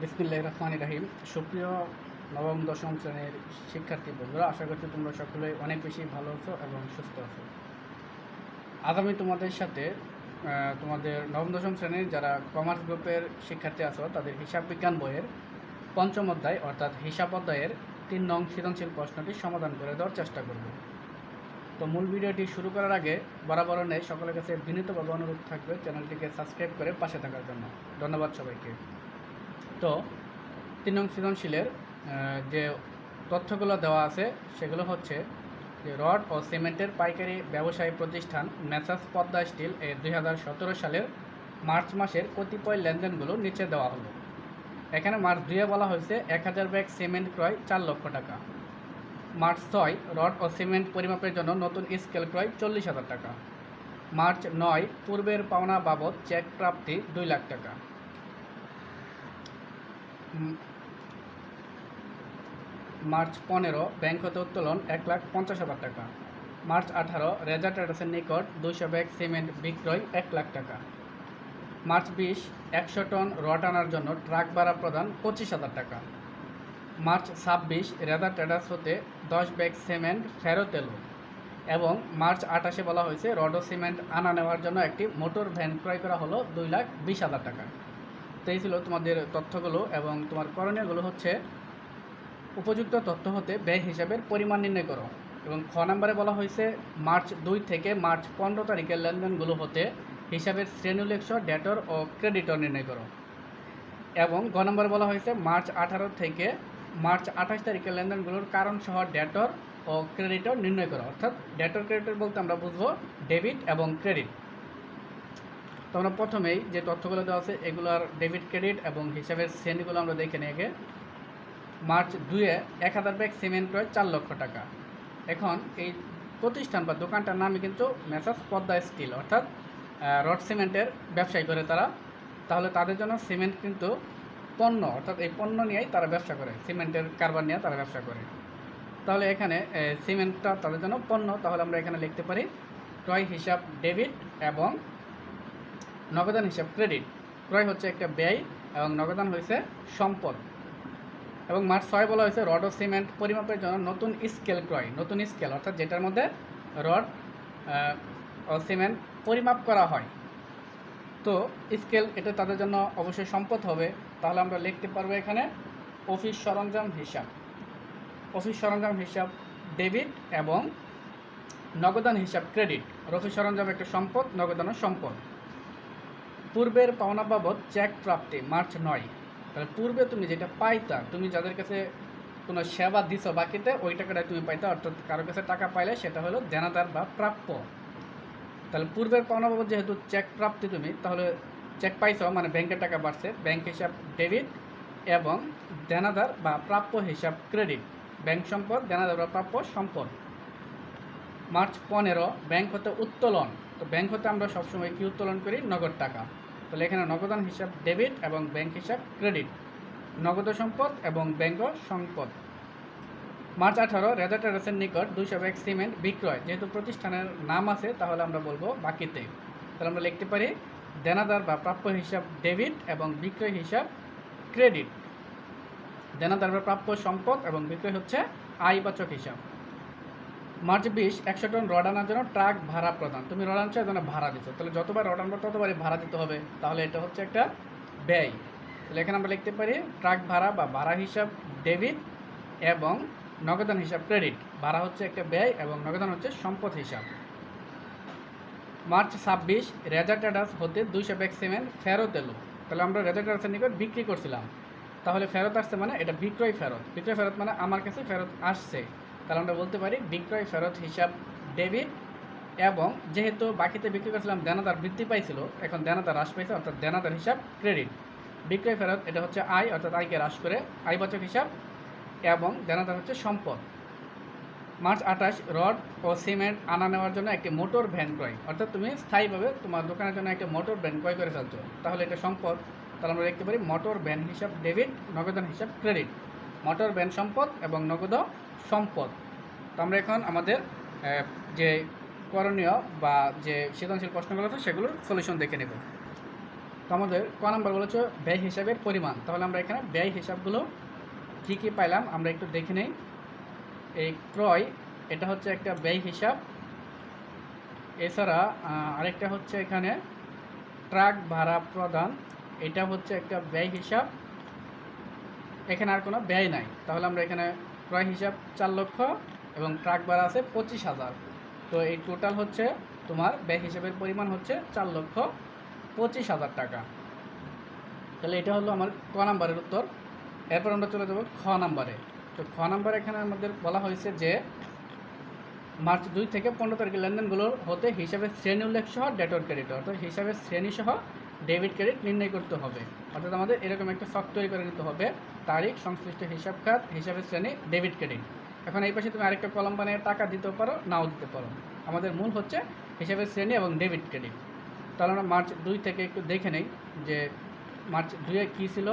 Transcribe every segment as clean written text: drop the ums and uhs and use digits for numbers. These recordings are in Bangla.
বিসমিল্লাহির রহমানির রহিম। সুপ্রিয় নবম দশম শ্রেণীর শিক্ষার্থী বন্ধুরা, আশা করছি তোমরা সকলে অনেক বেশি ভালো আছো এবং সুস্থ আছো। আজ আমি তোমাদের সাথে তোমাদের নবম দশম শ্রেণীর যারা কমার্স গ্রুপের শিক্ষার্থী আছো তাদের হিসাব বিজ্ঞান বইয়ের পঞ্চম অধ্যায় অর্থাৎ হিসাব অধ্যায়ের ৩ নং সৃজনশীল প্রশ্নটি সমাধান করে দেওয়ার চেষ্টা করব। তো মূল ভিডিওটি শুরু করার আগে বরাবর নেই সকলের কাছে বিনীতভাবে অনুরোধ থাকবে চ্যানেলটিকে সাবস্ক্রাইব করে পাশে থাকার জন্য। ধন্যবাদ সবাইকে। তো ৩ নং সৃজনশীলের যে তথ্যগুলো দেওয়া আছে সেগুলো হচ্ছে যে রড ও সিমেন্টের পাইকারি ব্যবসায়ী প্রতিষ্ঠান মেসার্স পদ্মা স্টিল এর 2017 সালের মার্চ মাসের কতিপয় লেনদেনগুলো নিচে দেওয়া হলো। এখানে মার্চ 2-এ বলা হয়েছে 1000 ব্যাগ সিমেন্ট ক্রয় 4 লক্ষ টাকা। মার্চ 6 রড ও সিমেন্ট পরিমাপের জন্য নতুন স্কেল ক্রয় 40,000 টাকা। মার্চ 9 পূর্বের পাওনা বাবদ চেক প্রাপ্তি 2 লাখ টাকা। মার্চ 15 ব্যাংক হতে উত্তোলন 1,50,000 টাকা। মার্চ 18 রেজা ট্রেডার্সের নিকট 200 ব্যাগ সিমেন্ট বিক্রয় 1 লাখ টাকা। মার্চ 20 100 টন রড আনার জন্য ট্রাক ভাড়া প্রদান 25,000 টাকা। মার্চ 26 রেজা ট্রেডার্স হতে 10 ব্যাগ সিমেন্ট ফেরত এলো। এবং মার্চ 28-এ বলা হয়েছে রড ও সিমেন্ট আনা নেওয়ার জন্য একটি মোটর ভ্যান ক্রয় করা হলো 2,20,000 টাকা। তো এই ছিল তোমাদের তথ্যগুলো এবং তোমার করণীয়গুলো হচ্ছে উপযুক্ত তথ্য হতে ব্যয় হিসাবের পরিমাণ নির্ণয় করো। এবং খ নম্বরে বলা হয়েছে মার্চ 2 থেকে মার্চ 15 তারিখের লেনদেনগুলো হতে হিসাবের শ্রেণীলেখ্য ডেটর ও ক্রেডিটর নির্ণয় করো। এবং গ নম্বরে বলা হয়েছে মার্চ 18 থেকে মার্চ 28 তারিখের লেনদেনগুলোর কারণ সহ ডেটর ও ক্রেডিটর নির্ণয় করো। অর্থাৎ ডেটর ক্রেডিটর বলতে আমরা বুঝবো ডেবিট এবং ক্রেডিট। তো আমরা প্রথমেই যে তথ্যগুলো দেওয়া আছে এগুলোর ডেবিট ক্রেডিট এবং হিসাবের শ্রেণীগুলো আমরা দেখে নিই আগে। মার্চ 2-এ 1000 ব্যাগ সিমেন্ট ক্রয় 4 লক্ষ টাকা। এখন এই প্রতিষ্ঠান বা দোকানটার নামই কিন্তু মেসার্স পদ্মা স্টিল, অর্থাৎ রড সিমেন্টের ব্যবসায়ী করে তারা। তাহলে তাদের জন্য সিমেন্ট কিন্তু পণ্য, অর্থাৎ এই পণ্য নিয়েই তারা ব্যবসা করে, সিমেন্টের কারবার নিয়ে তারা ব্যবসা করে। তাহলে এখানে সিমেন্টটা তাদের জন্য পণ্য, তাহলে আমরা এখানে লিখতে পারি ক্রয় হিসাব ডেবিট এবং নগদান হিসাব ক্রেডিট। ক্রয় হচ্ছে একটা ব্যয় এবং নগদান হয়েছে সম্পদ। এবং মার্চ 6 বলা হয়েছে রড ও সিমেন্ট পরিমাপের জন্য নতুন স্কেল ক্রয়। নতুন স্কেল অর্থাৎ যেটার মধ্যে রড ও সিমেন্ট পরিমাপ করা হয়। তো স্কেল এটা তাদের জন্য অবশ্যই সম্পদ হবে। তাহলে আমরা লিখতে পারবো এখানে অফিস সরঞ্জাম হিসাব। অফিস সরঞ্জাম হিসাব ডেবিট এবং নগদান হিসাব ক্রেডিট। অফিস সরঞ্জাম একটা সম্পদ, নগদানও সম্পদ। পূর্বের পাওনা বাবদ চেক প্রাপ্তি মার্চ 9। তাহলে পূর্বে তুমি যেটা পাইতা, তুমি যাদের কাছে কোনো সেবা দিছো বাকিতে ওই টাকাটা তুমি পাইতা, অর্থাৎ কারো কাছে টাকা পাইলে সেটা হলো দেনাদার বা প্রাপ্য। তাহলে পূর্বের পাওনা বাবদ যেহেতু চেক প্রাপ্তি তুমি, তাহলে চেক পাইছো মানে ব্যাংকের টাকা বাড়ছে, ব্যাংক হিসাব ডেবিট এবং দেনাদার বা প্রাপ্য হিসাব ক্রেডিট। ব্যাংক সম্পদ, দেনাদার বা প্রাপ্য সম্পদ। মার্চ 15 ব্যাংক হতে উত্তোলন। তো ব্যাংক হতে আমরা সবসময় কি উত্তোলন করি? নগদ টাকা। তাহলে এখানে নগদান হিসাব ডেবিট এবং ব্যাংক হিসাব ক্রেডিট। নগদ সম্পদ এবং ব্যাংক সম্পদ। মার্চ 18 রেজা ট্রেডার্সের নিকট 200 ব্যাগ সিমেন্ট বিক্রয়। যেহেতু প্রতিষ্ঠানের নাম আছে তাহলে আমরা বলবো বাকিতে। তাহলে আমরা লিখতে পারি দেনাদার বা প্রাপ্য হিসাব ডেবিট এবং বিক্রয় হিসাব ক্রেডিট। দেনাদার বা প্রাপ্য সম্পদ এবং বিক্রয় হচ্ছে আয়বাচক হিসাব। মার্চ 20 100 টন রড আনার জন্য ট্রাক ভাড়া প্রদান। তুমি রড আনছো এজন্য ভাড়া দিচ্ছ, তাহলে যতবার রড আনবো ততবারই ভাড়া দিতে হবে। তাহলে এটা হচ্ছে একটা ব্যয়। তাহলে এখানে আমরা লিখতে পারি ট্রাক ভাড়া বা ভাড়া হিসাব ডেবিট এবং নগদান হিসাব ক্রেডিট। ভাড়া হচ্ছে একটা ব্যয় এবং নগদান হচ্ছে সম্পদ হিসাব। মার্চ 26 রেজা ট্রেডার্স হতে 200 ব্যাগ সিমেন্ট ফেরত এলো। তাহলে আমরা রেজা ট্রেডার্সের নিকট বিক্রি করছিলাম, তাহলে ফেরত আসছে মানে এটা বিক্রয় ফেরত। বিক্রয় ফেরত মানে আমার কাছে ফেরত আসছে, তাহলে আমরা বলতে পারি বিক্রয় ফেরত হিসাব ডেবিট। এবং যেহেতু বাকিতে বিক্রি করেছিলাম দেনাদার বৃদ্ধি পাইছিল, এখন দেনাদার হ্রাস পাইছে, অর্থাৎ দেনাদার হিসাব ক্রেডিট। বিক্রয় ফেরত এটা হচ্ছে আয়, অর্থাৎ আয়কে হ্রাস করে আয়বাচক হিসাব এবং দেনাদার হচ্ছে সম্পদ। মার্চ 28 রড ও সিমেন্ট আনা নেওয়ার জন্য একটি মোটর ভ্যান ক্রয়। অর্থাৎ তুমি স্থায়ীভাবে তোমার দোকানের জন্য একটা মোটর ভ্যান ক্রয় করে ফেলছো, তাহলে এটা সম্পদ। তাহলে আমরা দেখতে পারি মোটর ভ্যান হিসাব ডেবিট, নগদান হিসাব ক্রেডিট। মোটর ভ্যান সম্পদ এবং নগদ সম্পদ। তো আমরা এখন আমাদের যে করণীয় বা যে সৃজনশীল প্রশ্নগুলো আছে সেগুলোর সলিউশন দেখে নেব। তো আমাদের ক নাম্বার বলেছে ব্যয় হিসাবের পরিমাণ। তাহলে আমরা এখানে ব্যয় হিসাবগুলো কী কী পাইলাম আমরা একটু দেখে নেই। এই ক্রয় এটা হচ্ছে একটা ব্যয় হিসাব। এছাড়া আরেকটা হচ্ছে এখানে ট্রাক ভাড়া প্রদান, এটা হচ্ছে একটা ব্যয় হিসাব। এখানে আর কোনো ব্যয় নাই, তাহলে আমরা এখানে ক্রয় হিসাব 4 লক্ষ এবং ট্রাক ভাড়া আছে 25,000। তো এই টোটাল হচ্ছে তোমার ব্যয় হিসাবের পরিমাণ হচ্ছে 4,25,000 টাকা। তাহলে এটা হলো আমার ক নাম্বারের উত্তর। এরপর আমরা চলে যাব খ নাম্বারে। তো খ নাম্বারে এখানে আমাদের বলা হয়েছে যে মার্চ 2 থেকে 15 তারিখের লেনদেনগুলোর হতে হিসাবের শ্রেণী উল্লেখ সহ ডেটর ক্রেডিট, অর্থাৎ হিসাবের শ্রেণী সহ ডেবিট ক্রেডিট নির্ণয় করতে হবে। অর্থাৎ আমাদের এরকম একটা ছক তৈরি করে নিতে হবে, তারিখ, সংশ্লিষ্ট হিসাব খাত, হিসাবের শ্রেণী, ডেবিট ক্রেডিট। এখন এই পাশে তুমি আরেকটা কলম বানিয়ে টাকা দিতেও পারো, নাও দিতে পারো। আমাদের মূল হচ্ছে হিসাবের শ্রেণী এবং ডেবিট ক্রেডিট। তাহলে আমরা মার্চ 2 থেকে একটু দেখে নেই যে মার্চ 2-এ কী ছিল।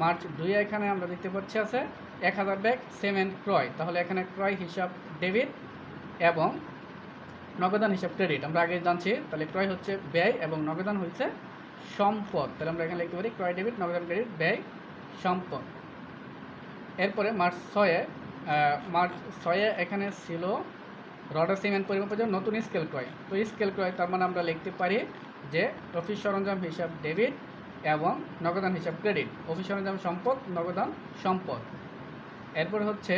মার্চ 2-এ এখানে আমরা দেখতে পাচ্ছি আছে 1000 ব্যাগ সিমেন্ট ক্রয়। তাহলে এখানে ক্রয় হিসাব ডেবিট এবং নগদান হিসাব ক্রেডিট আমরা আগে জানছি। তাহলে ক্রয় হচ্ছে ব্যয় এবং নগদান হচ্ছে সম্পদ। তাহলে আমরা এখানে লিখতে পারি ক্রয় ডেবিট, নগদান ক্রেডিট, ব্যয় সম্পদ। এরপরে মার্চ 6-এ এখানে ছিল রড সিমেন্ট পরিমাপের জন্য নতুন স্কেল ক্রয়। তো স্কেল ক্রয় তার মানে আমরা লিখতে পারি যে অফিস সরঞ্জাম হিসাব ডেবিট এবং নগদান হিসাব ক্রেডিট। অফিস সরঞ্জাম সম্পদ, নগদান সম্পদ। এরপর হচ্ছে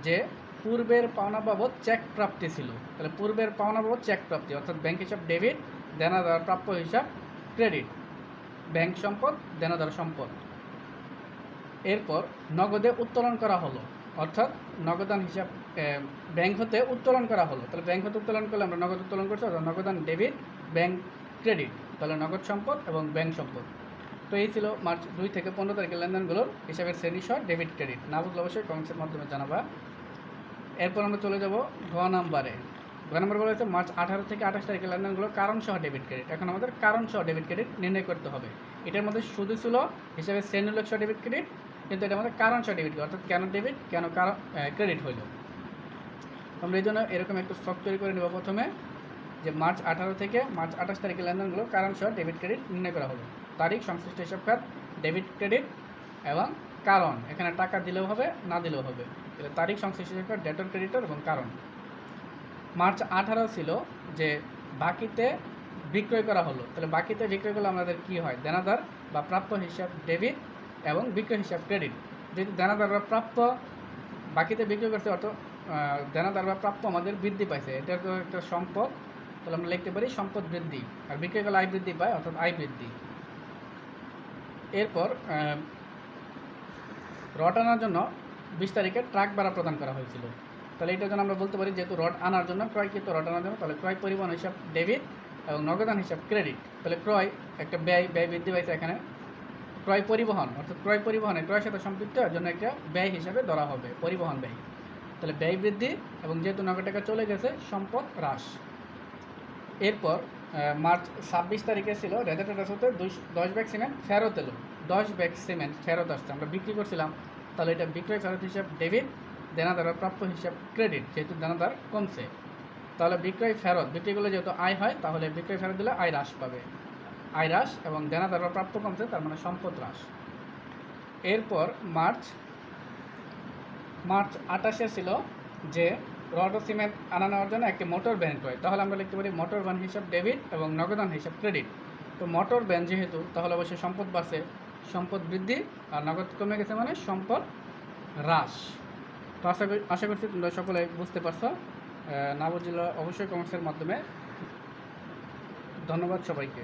যে পূর্বের পাওনা বাবদ চেক প্রাপ্তি ছিল। তাহলে পূর্বের পাওনা বাবদ চেক প্রাপ্তি অর্থাৎ ব্যাংক হিসাব ডেবিট, দেনাদার প্রাপ্য হিসাব ক্রেডিট, ব্যাংক সম্পদ, দেনাদার সম্পদ। এরপর নগদে উত্তোলন করা হলো, অর্থাৎ নগদান হিসাব ব্যাংক হতে উত্তোলন করা হলো। তাহলে ব্যাংক হতে উত্তোলন করলে আমরা নগদ উত্তোলন করছি, অর্থাৎ নগদান ডেবিট, ব্যাংক ক্রেডিট। তাহলে নগদ সম্পদ এবং ব্যাংক সম্পদ। তো এই ছিল মার্চ 2 থেকে 15 তারিখের লেনদেনগুলোর হিসাবের শ্রেণী সহ ডেবিট ক্রেডিট। না বুঝলে অবশ্যই কমেন্টসের মাধ্যমে জানাবা। এরপর আমরা চলে যাব ঘ নাম্বারে। ঘ নাম্বার বলা হচ্ছে মার্চ 18 থেকে 28 তারিখের লেনদেনগুলো কারণ সহ ডেবিট ক্রেডিট। এখন আমাদের কারণ সহ ডেবিট ক্রেডিট নির্ণয় করতে হবে। এটার মধ্যে শুধু ছিল হিসাবের শ্রেণী উল্লেখ সহ ডেবিট ক্রেডিট, কিন্তু এটা আমাদের কারণ সহ ডেবিট, অর্থাৎ কেন ডেবিট কেন কারণ ক্রেডিট হইল। আমরা এই জন্য এরকম একটু ছক তৈরি করে নেব প্রথমে, যে মার্চ 18 থেকে মার্চ 28 তারিখের লেনদেনগুলো কারণ সহ ডেবিট ক্রেডিট নির্ণয় করা হলো। তারিখ, সংশ্লিষ্ট হিসাব খাত, ডেবিট ক্রেডিট এবং কারণ। এখানে টাকা দিলেও হবে, না দিলেও হবে। তাহলে তারিখ, সংশ্লিষ্ট হিসাব খাত, ডেটর, ক্রেডিটর এবং কারণ। মার্চ 18 ছিল যে বাকিতে বিক্রয় করা হলো। তাহলে বাকিতে বিক্রয় করলে আমাদের কী হয়, দেনাদার বা প্রাপ্য হিসাব ডেবিট এবং বিক্রয় হিসাব ক্রেডিট। যেহেতু দেনাদার বা প্রাপ্য বাকিতে বিক্রয় করছে, অর্থ দেনাদার বা প্রাপ্য আমাদের বৃদ্ধি পাইছে, এটা তো একটা সম্পদ। তাহলে আমরা লিখতে পারি সম্পদ বৃদ্ধি, আর বিক্রয় করলে আয় বৃদ্ধি পায়, অর্থাৎ আয় বৃদ্ধি। এরপর রড আনার জন্য 20 তারিখে ট্রাক ভাড়া প্রদান করা হয়েছিল। তাহলে এটার জন্য আমরা বলতে পারি যেহেতু রড আনার জন্য, ক্রয়কৃত রড আনার জন্য, তাহলে ক্রয় পরিবহন হিসাব ডেবিট এবং নগদান হিসাব ক্রেডিট। তাহলে ক্রয় একটা ব্যয় বৃদ্ধি পাইছে এখানে। ক্রয় পরিবহন অর্থাৎ ক্রয় পরিবহনে ক্রয়ের সাথে সম্পৃক্ত এর জন্য একটা ব্যয় হিসাবে ধরা হবে, পরিবহন ব্যয়। তাহলে ব্যয় বৃদ্ধি এবং যেহেতু নগদ টাকা চলে গেছে, সম্পদ হ্রাস। এরপর মার্চ 26 তারিখে ছিল রেজাল্ট হতে 10 ব্যাগ সিমেন্ট ফেরত এলো। 10 ব্যাগ সিমেন্ট ফেরত আসছে, আমরা বিক্রি করছিলাম। তাহলে এটা বিক্রয় ফেরত হিসাব ডেবিট, দেনাদার প্রাপ্য হিসাব ক্রেডিট, যেহেতু দেনাদার কমছে। তাহলে বিক্রয় ফেরত, বিক্রি করলে যেহেতু আয় হয়, তাহলে বিক্রয় ফেরত দিলে আয় হ্রাস পাবে, আয় হ্রাস এবং দেনাদার প্রাপ্য কমছে, তার মানে সম্পদ হ্রাস। এরপর মার্চ 28-এ ছিল যে রড ও সিমেন্ট আনা নেওয়ার জন্য একটি মোটর ভ্যান ক্রয়। তাহলে আমরা লিখতে পারি মোটর ভ্যান হিসাব ডেবিট এবং নগদান হিসাব ক্রেডিট। তো মোটর ভ্যান যেহেতু, তাহলে অবশ্যই সম্পদ বাড়ছে, সম্পদ বৃদ্ধি, আর নগদ কমে গেছে মানে সম্পদ হ্রাস। তো আশা করছি তোমরা সকলে বুঝতে পারছো। না বুঝলে অবশ্যই কমেন্টসের মাধ্যমে। ধন্যবাদ সবাইকে।